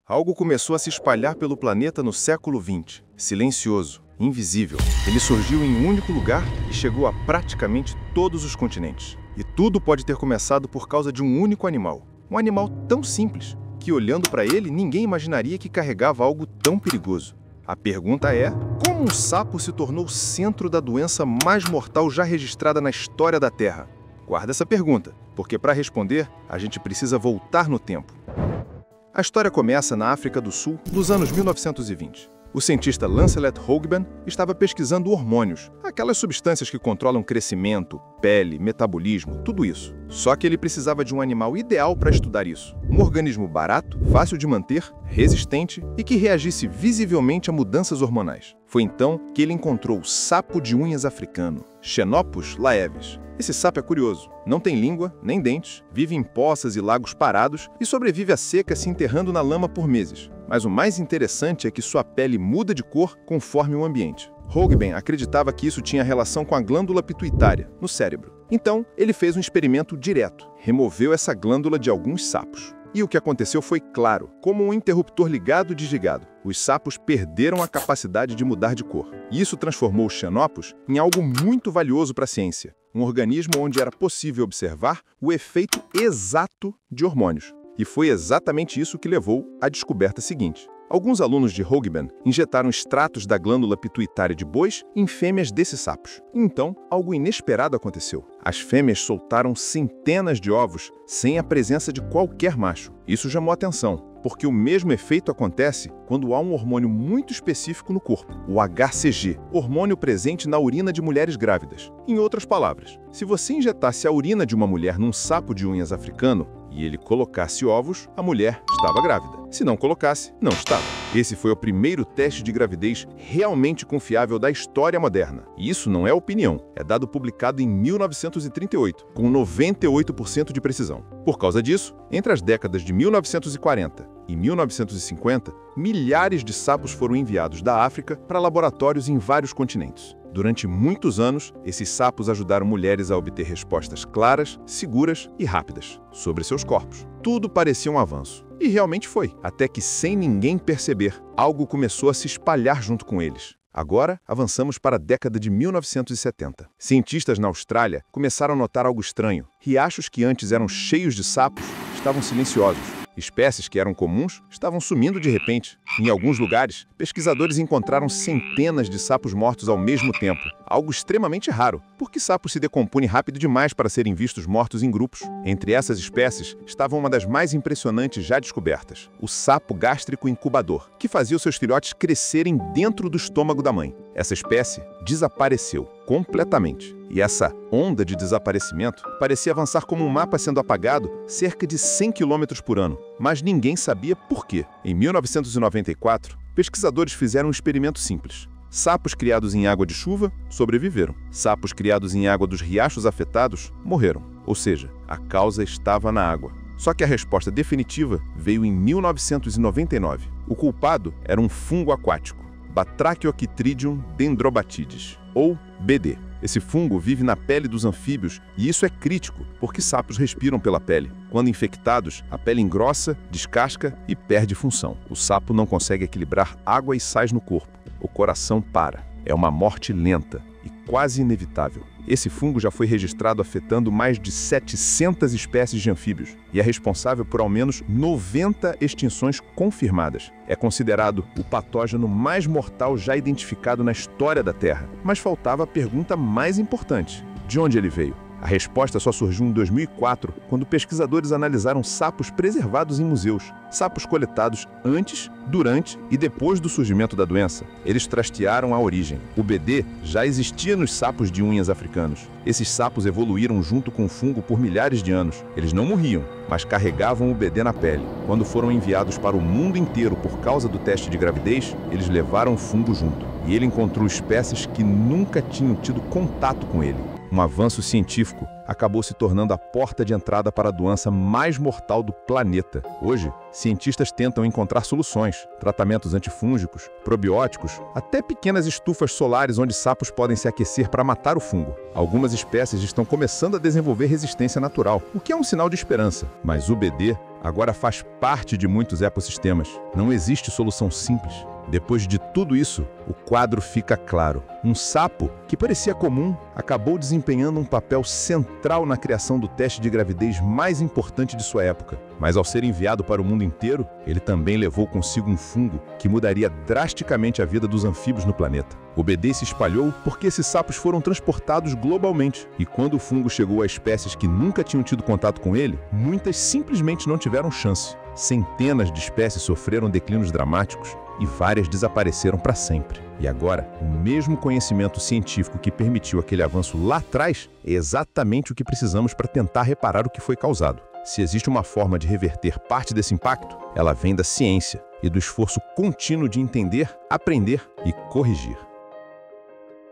Algo começou a se espalhar pelo planeta no século XX. Silencioso, invisível. Ele surgiu em um único lugar e chegou a praticamente todos os continentes. E tudo pode ter começado por causa de um único animal. Um animal tão simples que, olhando para ele, ninguém imaginaria que carregava algo tão perigoso. A pergunta é: como um sapo se tornou o centro da doença mais mortal já registrada na história da Terra? Guarda essa pergunta, porque para responder, a gente precisa voltar no tempo. A história começa na África do Sul, nos anos 1920. O cientista Lancelot Hogben estava pesquisando hormônios, aquelas substâncias que controlam crescimento, pele, metabolismo, tudo isso. Só que ele precisava de um animal ideal para estudar isso. Um organismo barato, fácil de manter, resistente e que reagisse visivelmente a mudanças hormonais. Foi então que ele encontrou o sapo de unhas africano, Xenopus laevis. Esse sapo é curioso. Não tem língua, nem dentes, vive em poças e lagos parados e sobrevive à seca se enterrando na lama por meses. Mas o mais interessante é que sua pele muda de cor conforme o ambiente. Hogben acreditava que isso tinha relação com a glândula pituitária, no cérebro. Então, ele fez um experimento direto. Removeu essa glândula de alguns sapos. E o que aconteceu foi claro, como um interruptor ligado e desligado. Os sapos perderam a capacidade de mudar de cor. E isso transformou o Xenopus em algo muito valioso para a ciência. Um organismo onde era possível observar o efeito exato de hormônios. E foi exatamente isso que levou à descoberta seguinte. Alguns alunos de Hogben injetaram extratos da glândula pituitária de bois em fêmeas desses sapos. Então, algo inesperado aconteceu. As fêmeas soltaram centenas de ovos sem a presença de qualquer macho. Isso chamou atenção, porque o mesmo efeito acontece quando há um hormônio muito específico no corpo, o HCG, hormônio presente na urina de mulheres grávidas. Em outras palavras, se você injetasse a urina de uma mulher num sapo de unhas africano e ele colocasse ovos, a mulher estava grávida. Se não colocasse, não estava. Esse foi o primeiro teste de gravidez realmente confiável da história moderna. E isso não é opinião, é dado publicado em 1938, com 98% de precisão. Por causa disso, entre as décadas de 1940 e 1950, milhares de sapos foram enviados da África para laboratórios em vários continentes. Durante muitos anos, esses sapos ajudaram mulheres a obter respostas claras, seguras e rápidas sobre seus corpos. Tudo parecia um avanço. E realmente foi, até que, sem ninguém perceber, algo começou a se espalhar junto com eles. Agora, avançamos para a década de 1970. Cientistas na Austrália começaram a notar algo estranho. Riachos que antes eram cheios de sapos estavam silenciosos. Espécies que eram comuns estavam sumindo de repente. Em alguns lugares, pesquisadores encontraram centenas de sapos mortos ao mesmo tempo, algo extremamente raro, porque sapos se decompõem rápido demais para serem vistos mortos em grupos. Entre essas espécies estava uma das mais impressionantes já descobertas, o sapo gástrico incubador, que fazia os seus filhotes crescerem dentro do estômago da mãe. Essa espécie desapareceu completamente. E essa onda de desaparecimento parecia avançar como um mapa sendo apagado cerca de 100 km por ano. Mas ninguém sabia por quê. Em 1994, pesquisadores fizeram um experimento simples. Sapos criados em água de chuva sobreviveram. Sapos criados em água dos riachos afetados morreram. Ou seja, a causa estava na água. Só que a resposta definitiva veio em 1999. O culpado era um fungo aquático, Batrachiochytridium dendrobatides, ou BD. Esse fungo vive na pele dos anfíbios e isso é crítico, porque sapos respiram pela pele. Quando infectados, a pele engrossa, descasca e perde função. O sapo não consegue equilibrar água e sais no corpo. O coração para. É uma morte lenta e quase inevitável. Esse fungo já foi registrado afetando mais de 700 espécies de anfíbios e é responsável por ao menos 90 extinções confirmadas. É considerado o patógeno mais mortal já identificado na história da Terra. Mas faltava a pergunta mais importante: de onde ele veio? A resposta só surgiu em 2004, quando pesquisadores analisaram sapos preservados em museus. Sapos coletados antes, durante e depois do surgimento da doença. Eles trastearam a origem. O BD já existia nos sapos de unhas africanos. Esses sapos evoluíram junto com o fungo por milhares de anos. Eles não morriam, mas carregavam o BD na pele. Quando foram enviados para o mundo inteiro por causa do teste de gravidez, eles levaram o fungo junto. E ele encontrou espécies que nunca tinham tido contato com ele. Um avanço científico acabou se tornando a porta de entrada para a doença mais mortal do planeta. Hoje, cientistas tentam encontrar soluções, tratamentos antifúngicos, probióticos, até pequenas estufas solares onde sapos podem se aquecer para matar o fungo. Algumas espécies estão começando a desenvolver resistência natural, o que é um sinal de esperança. Mas o BD agora faz parte de muitos ecossistemas. Não existe solução simples. Depois de tudo isso, o quadro fica claro. Um sapo, que parecia comum, acabou desempenhando um papel central na criação do teste de gravidez mais importante de sua época. Mas ao ser enviado para o mundo inteiro, ele também levou consigo um fungo que mudaria drasticamente a vida dos anfíbios no planeta. O BD se espalhou porque esses sapos foram transportados globalmente. E quando o fungo chegou a espécies que nunca tinham tido contato com ele, muitas simplesmente não tiveram chance. Centenas de espécies sofreram declínios dramáticos e várias desapareceram para sempre. E agora, o mesmo conhecimento científico que permitiu aquele avanço lá atrás é exatamente o que precisamos para tentar reparar o que foi causado. Se existe uma forma de reverter parte desse impacto, ela vem da ciência e do esforço contínuo de entender, aprender e corrigir.